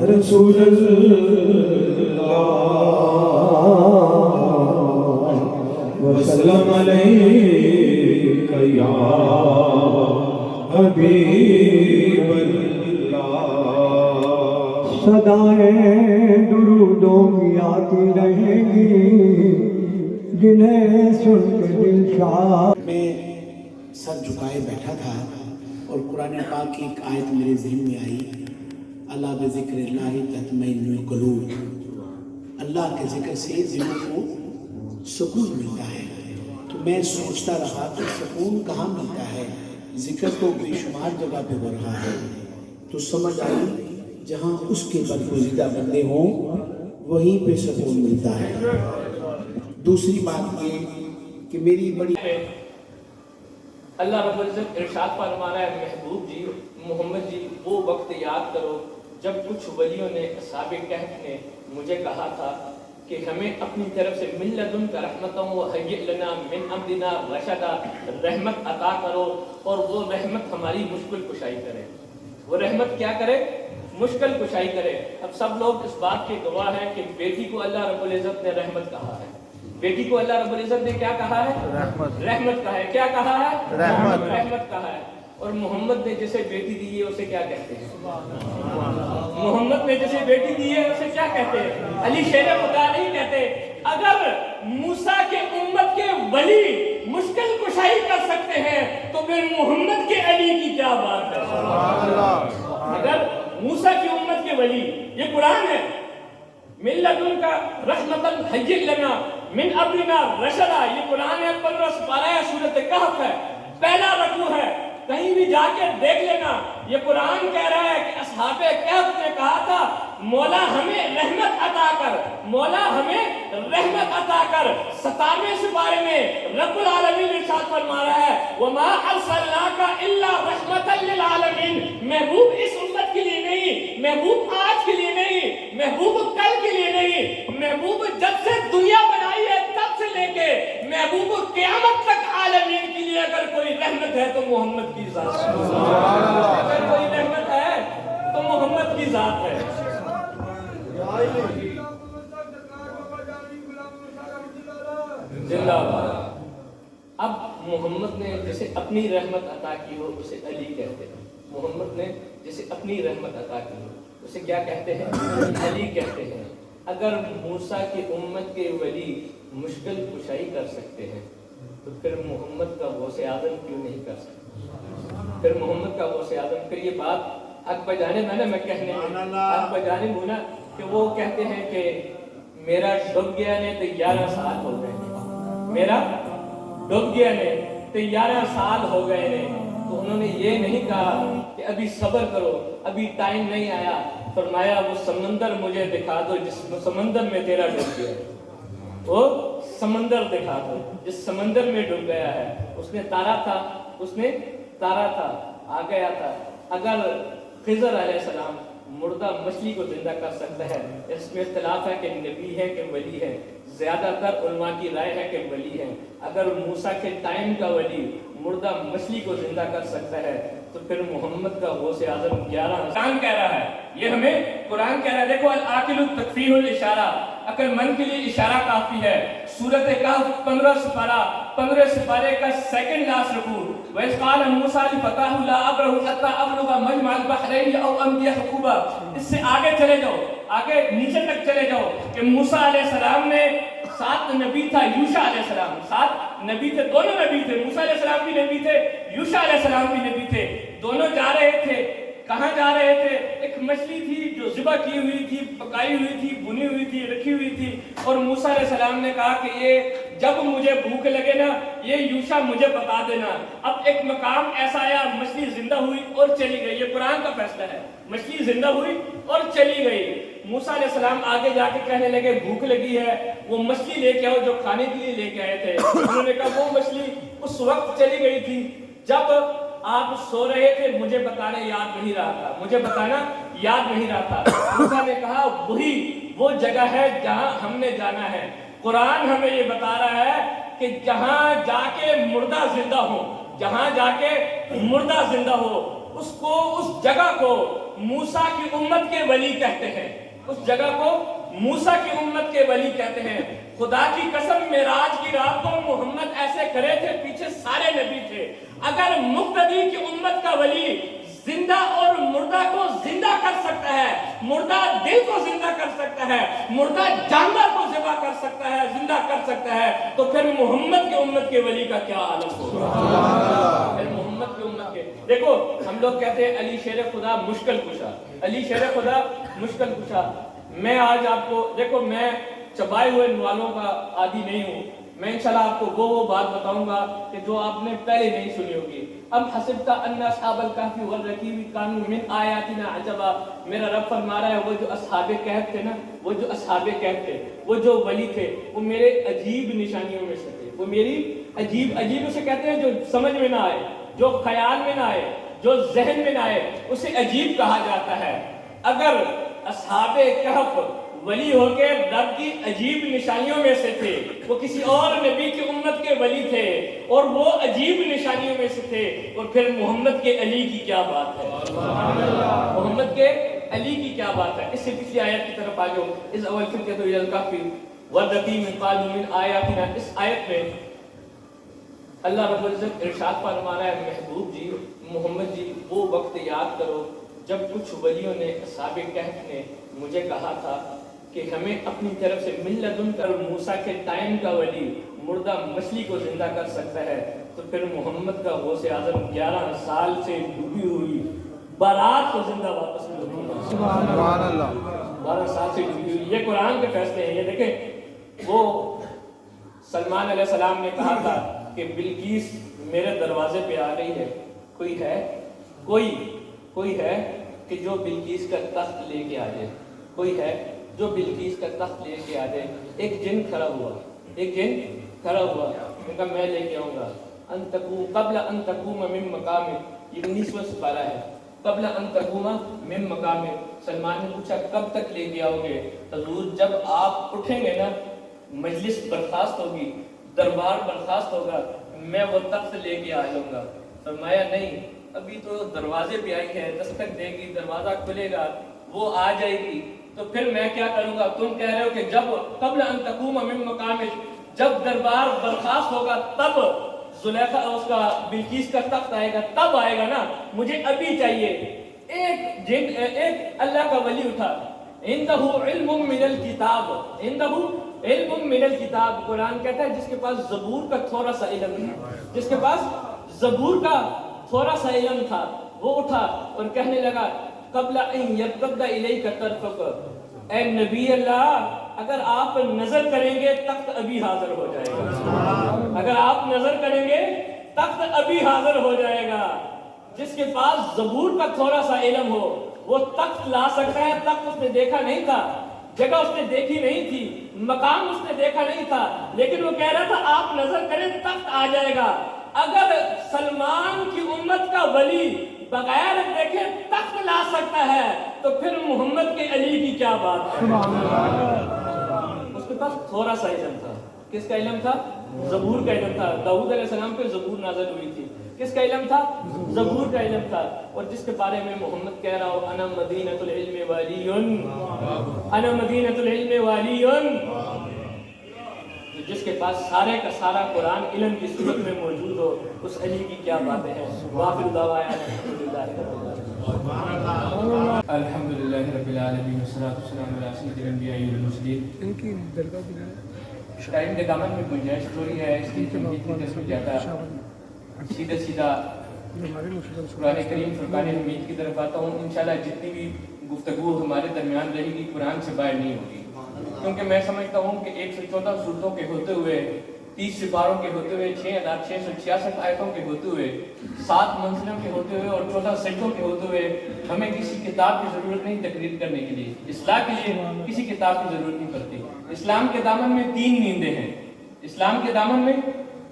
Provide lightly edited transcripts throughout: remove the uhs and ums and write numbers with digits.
رسول اللہ وسلم علیک یا حبیب اللہ۔ صدائیں درودوں کی آتی رہیں گی جنہیں سن کے دل شاد۔ میں سر جھکائے بیٹھا تھا اور قرآن پاک کی ایک آیت میرے ذہن میں آئی، اللہ بذکر اللہ تطمئن القلوب، اللہ کے ذکر سے دلوں کو سکون ملتا ہے۔ تو میں سوچتا رہا کہ سکون کہاں ملتا ہے، ذکر تو بے شمار جگہ پہ ہو رہا ہے، تو سمجھ آئی جہاں اس کے برگزیدہ بندے ہوں وہیں پہ سکون ملتا ہے۔ دوسری بات یہ کہ میری بڑی اللہ رب العزت ارشاد فرما رہا ہے، محبوب جی، محمد جی، وہ وقت یاد کرو جب کچھ ولیوں نے اصحاب کہف نے مجھے کہا تھا کہ ہمیں اپنی طرف سے من لدنک رحمتوں وہیئ لنا من امرنا رشدا، رحمت عطا کرو اور وہ رحمت ہماری مشکل کشائی کرے۔ وہ رحمت کیا کرے؟ مشکل کشائی کرے۔ اب سب لوگ اس بات کے گواہ ہیں کہ بیٹی کو اللہ رب العزت نے رحمت کہا ہے، بیٹی کو اللہ رب العزت نے کیا کہا ہے؟ رحمت کہا ہے۔ کیا کہا ہے؟ رحمت کہا ہے۔ اور محمد نے جسے بیٹی دی ہے اسے کیا کہتے ہیں؟ محمد نے جسے بیٹی دی ہے اسے کیا کہتے ہیں؟ علی شیر خدا نہیں کہتے۔ اگر موسیٰ کے امت کے ولی مشکل کشائی کر سکتے ہیں تو پھر محمد کے علی کی کیا بات ہے؟ اگر موسیٰ کی امت کے ولی، یہ قرآن ہے، من لدنک رحمتا ہیئ لنا من امرنا رشدا، یہ قرآن ہے، 15 سپارہ ہے، سورۃ کہف ہے، پہلا رکوع ہے، کہیں بھی جا کے دیکھ لینا۔ یہ قرآن کہہ رہا ہے کہ اصحاب کہف نے کہا تھا مولا ہمیں رحمت عطا کر، مولا ہمیں رحمت عطا کر۔ 57ویں سپارے میں رب العالمین ارشاد فرما رہا ہے وما ارسلناک الا رحمتا للعالمین، محبوب اس امت کے لیے نہیں، محبوب آج کے لیے نہیں، محبوب کل کے لیے نہیں، محبوب جب سے دنیا بنائی ہے تب سے لے کے محبوب قیامت تک عالمین کے لیے اگر کوئی رحمت ہے تو محمد کی ذات ہے۔ اگر کوئی رحمت ہے تو محمد کی ذات ہے۔ زندہ باد۔ اب محمد نے جسے اپنی رحمت عطا کی ہو اسے علی کہتے ہیں، محمد نے جسے اپنی رحمت عطا کی ہو اسے کیا کہتے ہیں؟ علی کہتے ہیں۔ اگر موسیٰ کی امت کے ولی مشکل کشائی کر سکتے ہیں تو پھر محمد کا غوث اعظم کیوں نہیں کر سکتے؟ پھر محمد کا غوث اعظم، پھر یہ بات حق بجانب ہے نا، میں کہنے حق بجانب ہوں نا، کہ وہ کہتے ہیں کہ میرا ڈوب گیا نے تو 11 سال ہو گئے، میرا ڈوب گیا نے تو 11 سال ہو گئے نے۔ تو انہوں نے یہ نہیں کہا کہ ابھی صبر کرو، ابھی ٹائم نہیں آیا، فرمایا وہ سمندر مجھے دکھا دو جس سمندر میں تیرا ڈوب گیا ہے، وہ سمندر دکھا دو جس سمندر میں ڈوب گیا ہے۔ اس نے تارا تھا، اس نے تارا تھا، آ گیا تھا۔ اگر خضر علیہ السلام مردہ مچھلی کو زندہ کر سکتا ہے، اس میں اختلاف ہے کہ نبی ہے کہ ولی ہے، زیادہ تر علماء کی رائے ہے کہ ولی ہے۔ اگر موسیٰ کے ٹائم کا ولی مردہ مچھلی کو زندہ کر سکتا ہے تو پھر محمد کا غوث اعظم 11 قرآن کہہ رہا ہے، یہ ہمیں قرآن کہہ رہا ہے۔ دیکھو العاقل تکفیہ الاشارہ، عقل مند کے لیے اشارہ کافی ہے۔ سورۃ کہف 15 سپارے کا سیکنڈ لاسٹ رکوع، وَإِذْ قَالَ مُوسَىٰ لِفَتَاهُ لَا أَبْرَحُ حَتَّىٰ أَبْلُغَ مَجْمَعَ الْبَحْرَيْنِ أَوْ أَمْضِيَ حُقُوبًا۔ اس سے آگے چلے جاؤ، آگے نیچے تک چلے جاؤ کہ موسیٰ علیہ السلام نے 7 نبی تھا، یوشع علیہ السلام 7 نبی تھے، دونوں نبی تھے، موسیٰ علیہ السلام بھی نبی تھے، یوشع علیہ السلام بھی نبی تھے، دونوں جا رہے تھے۔ کہاں جا رہے تھے؟ ایک مچھلی تھی جو ذبح کی ہوئی تھی، پکائی ہوئی تھی، بنی ہوئی تھی، رکھی ہوئی تھی، اور موسیٰ علیہ السلام نے کہا کہ یہ جب مجھے بھوک لگے نا یہ یوشع مجھے بتا دینا۔ اب ایک مقام ایسا آیا، مچھلی زندہ ہوئی اور چلی گئی، یہ قرآن کا فیصلہ ہے، مچھلی زندہ ہوئی اور چلی گئی۔ موسیٰ علیہ السلام آگے جا کے کہنے لگے بھوک لگی ہے، وہ مچھلی لے کے آؤ جو کھانے کے لیے لے کے آئے تھے۔ انہوں نے کہا وہ مچھلی اس وقت چلی گئی تھی جب آپ سو رہے تھے، مجھے بتانا یاد نہیں رہا تھا، مجھے بتانا یاد نہیں رہا تھا۔ موسیٰ نے کہا وہی وہ جگہ ہے جہاں ہم نے جانا ہے۔ قرآن ہمیں یہ بتا رہا ہے کہ جہاں جا کے مردہ زندہ ہو، جہاں جا کے مردہ زندہ ہو، اس کو، اس جگہ کو موسیٰ کی امت کے ولی کہتے ہیں، اس جگہ کو موسیٰ کی امت کے ولی کہتے ہیں۔ خدا کی قسم معراج کی رات کو محمد ایسے کھڑے تھے، پیچھے سارے نبی تھے۔ اگر مقتدی کی امت کا ولی زندہ اور مردہ کو زندہ کر سکتا ہے، مردہ دل کو زندہ کر سکتا ہے، مردہ جانور کو ذبح کر سکتا ہے، زندہ کر سکتا ہے، تو پھر محمد کی امت کے ولی کا کیا عالم ہوگا؟ پھر محمد کی امت کے دیکھو، ہم لوگ کہتے ہیں علی شیر خدا مشکل کشا، علی شیر خدا مشکل کشا۔ میں آج آپ کو دیکھو، میں چبائے ہوئے نوالوں کا عادی نہیں ہوں، میں انشاءاللہ آپ کو وہ بات بتاؤں گا کہ جو آپ نے پہلے نہیں سنی ہوگی۔ ام حسبت ان اصحاب الکہف والرقیم کانوا من آیاتنا عجبا، میرا رب فرما رہا ہے وہ جو اصحاب کہف تھے نا، وہ جو اصحاب کہف تھے، وہ جو ولی تھے، وہ میرے عجیب نشانیوں میں سے تھے، وہ میری عجیب اسے کہتے ہیں جو سمجھ میں نہ آئے، جو خیال میں نہ آئے، جو ذہن میں نہ آئے، اسے عجیب کہا جاتا ہے۔ اگر اصحاب کہف ولی ہو کے رب کی عجیب نشانیوں میں سے تھے، وہ کسی اور نبی کی امت کے ولی تھے اور وہ عجیب نشانیوں میں سے تھے، اور پھر محمد کے علی کی کیا بات ہے؟ محمد کے علی کی کیا بات ہے؟ اس سے پچھلی آیت کی طرف آجو، اس اول فکرت الى الکہف والرقیم قالوا من آیاتنا، اس آیت میں اللہ رب العزت ارشاد فرما رہا ہے، محبوب جی، محمد جی، وہ وقت یاد کرو جب کچھ ولیوں نے، اصحاب کہف نے مجھے کہا تھا کہ ہمیں اپنی طرف سے من لدن کر موسیٰ کے ٹائم کا ولی مردہ مچھلی کو زندہ کر سکتا ہے، تو پھر محمد کا غوث اعظم 11 سال سے ڈوبی ہوئی بارات کو زندہ واپس ملے۔ سبحان اللہ، 12 سال سے ڈوبی ہوئی، یہ قرآن کے فیصلے ہیں۔ یہ دیکھیں، وہ سلمان علیہ السلام نے کہا تھا کہ بلقیس میرے دروازے پہ آ گئی ہے، کوئی ہے کہ جو بلقیس کا تخت لے کے آ جائے، کوئی ہے جو بلقیس کا تخت لے کے آ جائے۔ ایک جن کھڑا ہوا، کہا میں لے کے آؤں گا، قبل ان تقوم من مقامک، یہ 19واں سپارہ ہے، قبل ان تقوم من مقامک۔ سلمان نے پوچھا کب تک لے کے آؤ گے؟ حضور جب آپ اٹھیں گے نا، مجلس برخاست ہوگی، دربار برخاست ہوگا، میں وہ تخت لے کے آ جاؤں گا۔ فرمایا نہیں، ابھی تو دروازے پہ آئی ہے، دستک دے گی، دروازہ کھلے گا، وہ آ جائے گی، تو پھر میں کیا کروں گا؟ تم کہہ رہے ہو کہ جب قبل ان تقوم من مقامک، جب دربار برخاست ہوگا تب زلیخا اس کا بلقیس کا تخت آئے گا، تب آئے گا نا، مجھے ابھی چاہیے۔ ایک اللہ کا ولی اٹھا، عندہ علم من الکتاب، عندہ علم من الکتاب، قرآن کہتا ہے جس کے پاس زبور کا تھوڑا سا علم تھا، جس کے پاس زبور کا تھوڑا سا علم تھا، وہ اٹھا اور کہنے لگا قبل ان یرتد الیک طرفک، اے نبی اللہ، اگر آپ نظر کریں گے تخت ابھی حاضر ہو جائے گا، اگر آپ نظر کریں گے تخت ابھی حاضر ہو جائے گا۔ جس کے پاس زبور کا تھوڑا سا علم ہو وہ تخت لا سکتا ہے۔ تخت اس نے دیکھا نہیں تھا، جگہ اس نے دیکھی نہیں تھی، مقام اس نے دیکھا نہیں تھا، لیکن وہ کہہ رہا تھا آپ نظر کریں تخت آ جائے گا۔ اگر سلمان کی امت کا ولی بغیر دیکھے تخت لا سکتا ہے تو پھر محمد کے علی کی کیا بات ہے؟ اس کے پاس تھوڑا سا علم تھا۔ کس کا علم تھا؟ زبور کا علم تھا۔ داؤد علیہ السلام پہ زبور نازل ہوئی تھی، کس کا علم تھا؟ زبور کا علم تھا۔ اور جس کے بارے میں محمد کہہ رہا ہو انا مدینۃ العلم والی، انا مدینۃ العلم والی، جس کے پاس سارے کا سارا قرآن علم کی صورت میں موجود ہو، اس علی کی کیا باتیں ہیں؟ وآخر دعوانا الحمدللہ رب العالمین والصلاۃ والسلام علی سید الانبیاء والمرسلین۔ ٹائم کے دامن میں گنجائش تھوڑی ہے، اس کی تنقید کی طرف زیادہ سیدھا قرآن کریم فرقان حمید کی طرف آتا ہوں۔ انشاءاللہ جتنی بھی گفتگو ہمارے درمیان رہے گی قرآن سے باہر نہیں ہوگی، کیونکہ میں سمجھتا ہوں کہ 114 صورتوں کے ہوتے ہوئے، 30 سپاروں کے ہوتے ہوئے، 6666 آیتوں کے ہوتے ہوئے، 7 منزلوں کے ہوتے ہوئے اور 14 سجدوں کے ہوتے ہوئے ہمیں کسی کتاب کی ضرورت نہیں تقریر کرنے کے لیے، اصلاح کے لیے کسی کتاب کی ضرورت نہیں پڑتی۔ اسلام کے دامن میں 3 نیندیں ہیں، اسلام کے دامن میں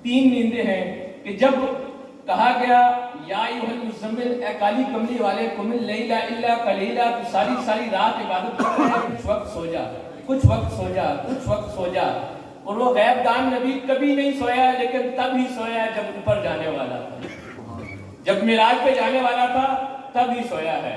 3 نیندیں ہیں کہ جب کہا گیا یا ایھا المزمل، اے کالی کملی والے، قم اللیل الا قلیلا، تو ساری رات عبادت کرتا ہے، کچھ وقت سو جا، کچھ وقت سو جا، کچھ وقت سو جا۔ اور وہ غیب دان نبی کبھی نہیں سویا، لیکن تب ہی سویا جب اوپر جانے والا تھا، جب معراج پہ جانے والا تھا تب ہی سویا ہے۔